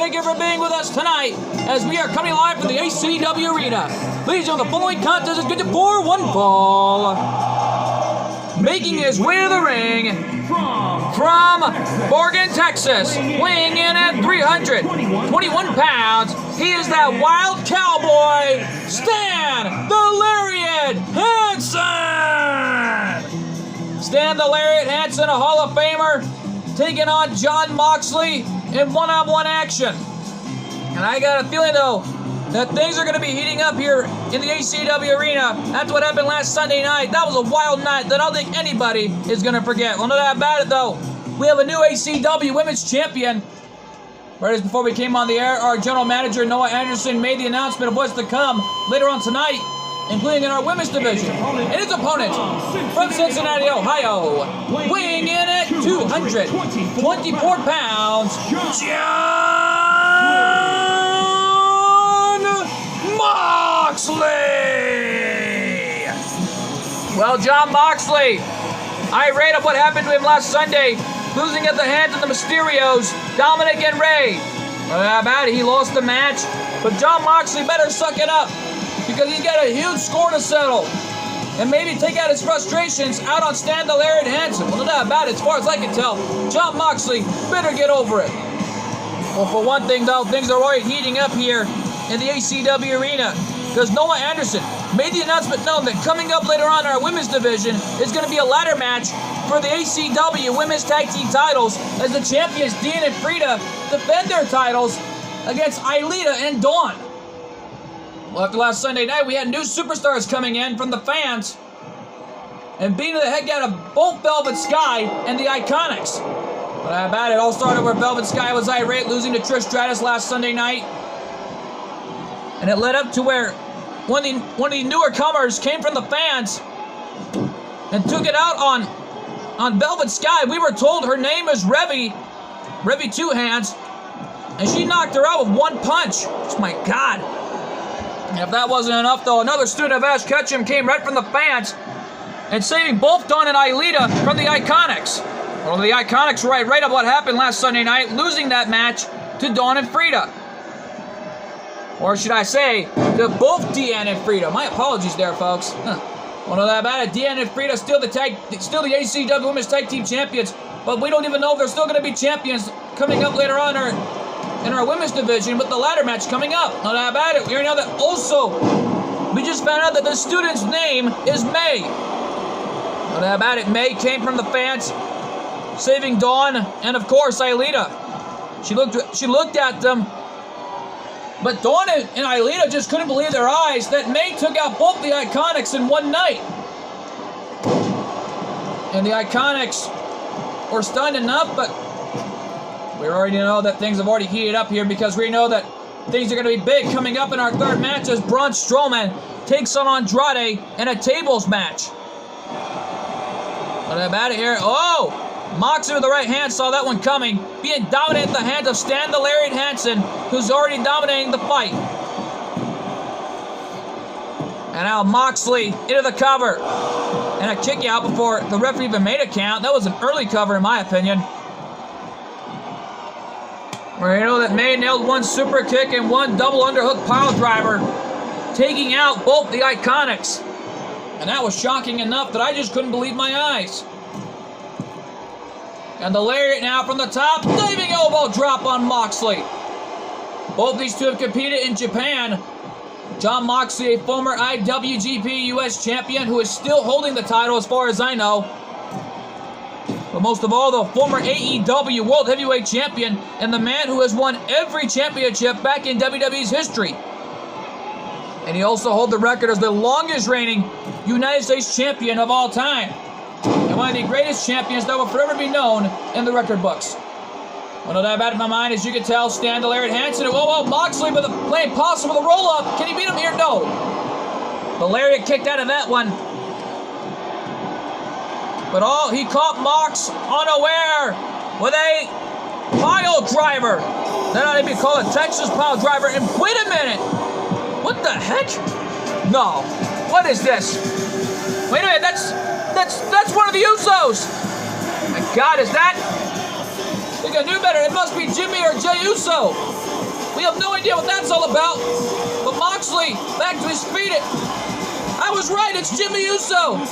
thank you for being with us tonight as we are coming live from the ACW Arena. Ladies and gentlemen, the following contest is good for one fall. Making his way to the ring from Morgan, Texas, weighing in at 321 pounds, he is that wild cowboy, Stan the Lariat Hansen! Stan the Lariat Hansen, a Hall of Famer, taking on Jon Moxley in one-on-one action. And I got a feeling, though, that things are going to be heating up here in the ACW Arena. That's what happened last Sunday night. That was a wild night that I don't think anybody is going to forget. Well, no doubt about it, though. We have a new ACW Women's Champion. Right as before we came on the air, our general manager, Noah Anderson, made the announcement of what's to come later on tonight, including in our women's division. And his opponent from Cincinnati, Ohio, weighing in at 224 pounds, Jon Moxley! Well, Jon Moxley, irate of what happened to him last Sunday, losing at the hands of the Mysterios, Dominic and Ray. How about it? He lost the match, but Jon Moxley better suck it up because he's got a huge score to settle and maybe take out his frustrations out on Stan the Lariat Hansen. Well, no doubt about it, as far as I can tell, Jon Moxley better get over it. Well, for one thing, though, things are already heating up here in the ACW Arena because Noah Anderson made the announcement known that coming up later on in our women's division is going to be a ladder match for the ACW Women's Tag Team titles as the champions Dean and Frida defend their titles against Ailita and Dawn. Well, after last Sunday night, we had new superstars coming in from the fans and beating the heck out of both Velvet Sky and the Iconics. But how about it? All started where Velvet Sky was irate, losing to Trish Stratus last Sunday night. And it led up to where one of the newer comers came from the fans and took it out on Velvet Sky. We were told her name is Revy Two Hands, and she knocked her out with one punch. Oh my God. And if that wasn't enough, though, another student of Ash Ketchum came right from the fans and saving both Dawn and Ailita from the Iconics. Well, the Iconics were right of what happened last Sunday night, losing that match to Dawn and Frida. Or should I say, to both Deanne and Frida. My apologies there, folks. Well, no doubt about it. Deanne and Frida still the ACW Women's Tag Team Champions, but we don't even know if they're still going to be champions coming up later on in our women's division with the ladder match coming up. No doubt about it. We already know that. Also, we just found out that the student's name is May. No doubt about it. May came from the fans, saving Dawn and, of course, Ailita. She looked at them. But Dawn and Ailita just couldn't believe their eyes that May took out both the Iconics in one night. And the Iconics were stunned enough, but we already know that things have already heated up here because we know that things are going to be big coming up in our third match as Braun Strowman takes on Andrade in a tables match. What about it here? Oh! Moxley with the right hand saw that one coming, being dominated at the hands of Stan the Lariat Hansen, who's already dominating the fight. And now Moxley into the cover. And a kick out before the referee even made a count. That was an early cover in my opinion. Where you know that May nailed one super kick and one double underhook pile driver, taking out both the Iconics. And that was shocking enough that I just couldn't believe my eyes. And the Lariat now from the top, diving elbow drop on Moxley. Both these two have competed in Japan. Jon Moxley, a former IWGP US champion who is still holding the title as far as I know. But most of all, the former AEW World Heavyweight Champion and the man who has won every championship back in WWE's history. And he also holds the record as the longest reigning United States champion of all time. And one of the greatest champions that will forever be known in the record books. Well, no doubt about it in my mind, as you can tell, Stan the Lariat Hansen. Whoa, Moxley with a play impossible, the roll-up. Can he beat him here? No. The Lariat kicked out of that one. But he caught Mox unaware with a pile driver. Then I'd be called a Texas pile driver. And wait a minute. What the heck? No. What is this? Wait a minute. That's one of the Usos. Oh my God, is that? I think I knew better. It must be Jimmy or Jey Uso. We have no idea what that's all about. But Moxley, back to his feet. I was right, it's Jimmy Uso.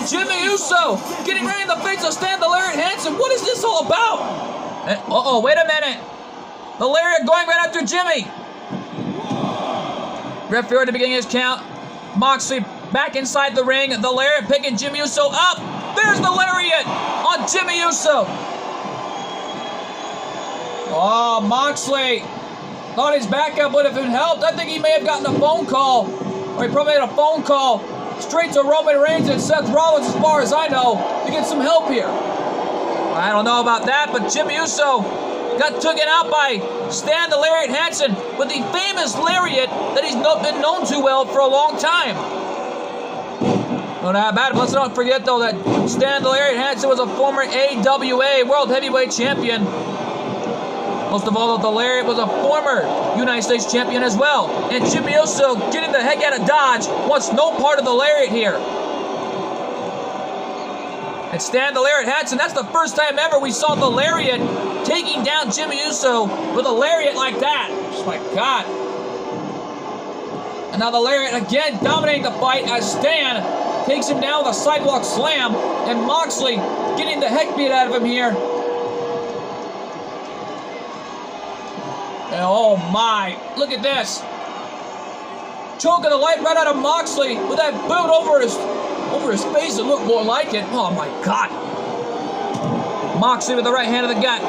Jimmy Uso getting right in the face of Stan the Lariat Hansen. What is this all about? Uh-oh, wait a minute. The Lariat going right after Jimmy. Referee at the beginning of his count. Moxley back inside the ring. The Lariat picking Jimmy Uso up. There's the Lariat on Jimmy Uso. Oh, Moxley thought his backup would have been helped. I think he may have gotten a phone call. Or he probably had a phone call straight to Roman Reigns and Seth Rollins, as far as I know, to get some help here. I don't know about that, but Jimmy Uso got taken out by Stan the Lariat Hansen with the famous lariat that he's been known to well for a long time. Not that bad. Let's not forget, though, that Stan the Lariat Hansen was a former AWA World Heavyweight Champion. Most of all, the Lariat was a former United States champion as well. And Jimmy Uso getting the heck out of Dodge wants no part of the Lariat here. And Stan the Lariat Hansen, that's the first time ever we saw the Lariat taking down Jimmy Uso with a Lariat like that. Oh my God. And now the Lariat again dominating the fight as Stan takes him down with a sidewalk slam. And Moxley getting the heck beat out of him here. And oh my, look at this. Choking the life right out of Moxley with that boot over his face and look more like it. Oh my God. Moxley with the right hand of the gut.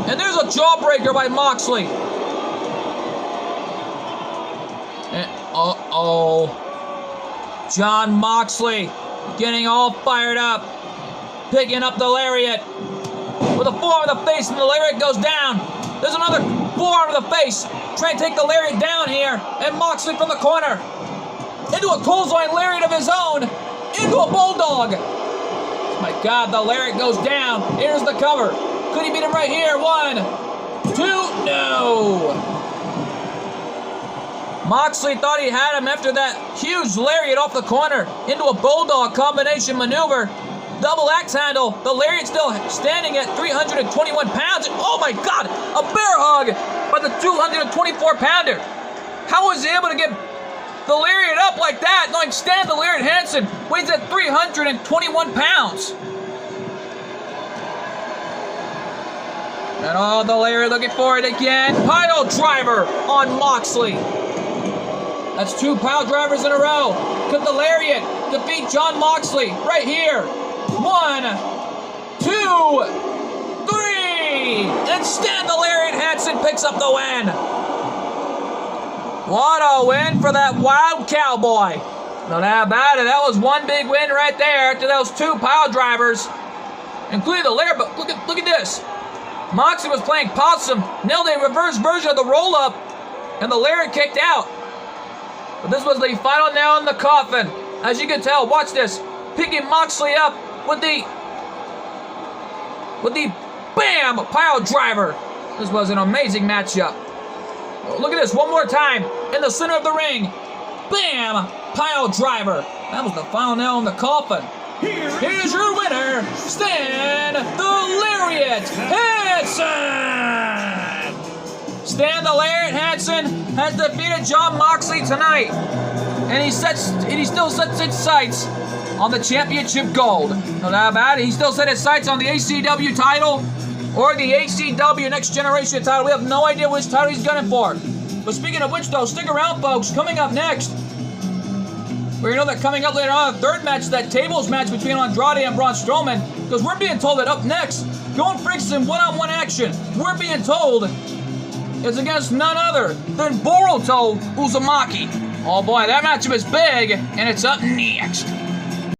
And there's a jawbreaker by Moxley. And uh-oh. Jon Moxley getting all fired up. Picking up the Lariat. With a forearm of the face, and the Lariat goes down. There's another forearm of the face. Trying to take the Lariat down here. And Moxley from the corner. Into a clothesline Lariat of his own. Into a Bulldog. Oh my God, the Lariat goes down. Here's the cover. Could he beat him right here? 1, 2, no. Moxley thought he had him after that huge Lariat off the corner. Into a Bulldog combination maneuver. Double axe handle. The Lariat still standing at 321 pounds. And oh my God, a bear hug by the 224-pounder. How was he able to get the Lariat up like that, knowing Stan the Lariat Hansen weighs at 321 pounds? And oh, the Lariat looking for it again. Pile driver on Moxley. That's 2 pile drivers in a row. Could the Lariat defeat Jon Moxley right here? 1, 2, 3, and Stan the Lariat Hansen picks up the win. What a win for that wild cowboy. Not that bad. That was one big win right there after those 2 pile drivers, including the Lariat. But look at this. Moxley was playing possum, nailed a reverse version of the roll-up, and the Lariat kicked out. But this was the final nail in the coffin. As you can tell, watch this. Picking Moxley up with the BAM! Pile driver. This was an amazing matchup. Look at this one more time. In the center of the ring. BAM! Pile driver. That was the final nail in the coffin. Here's your winner, Stan the Lariat Hansen! Stan the Lariat Hansen has defeated Jon Moxley tonight. And he still sets his sights on the championship gold. No doubt about it. He still set his sights on the ACW title or the ACW Next Generation title. We have no idea which title he's gunning for. But speaking of which, though, stick around, folks. Coming up next, we're going to know that coming up later on, a third match, that tables match between Andrade and Braun Strowman, because we're being told that up next, Going Freaks in one-on-one action, we're being told, is against none other than Boruto Uzumaki. Oh boy, that matchup is big, and it's up next.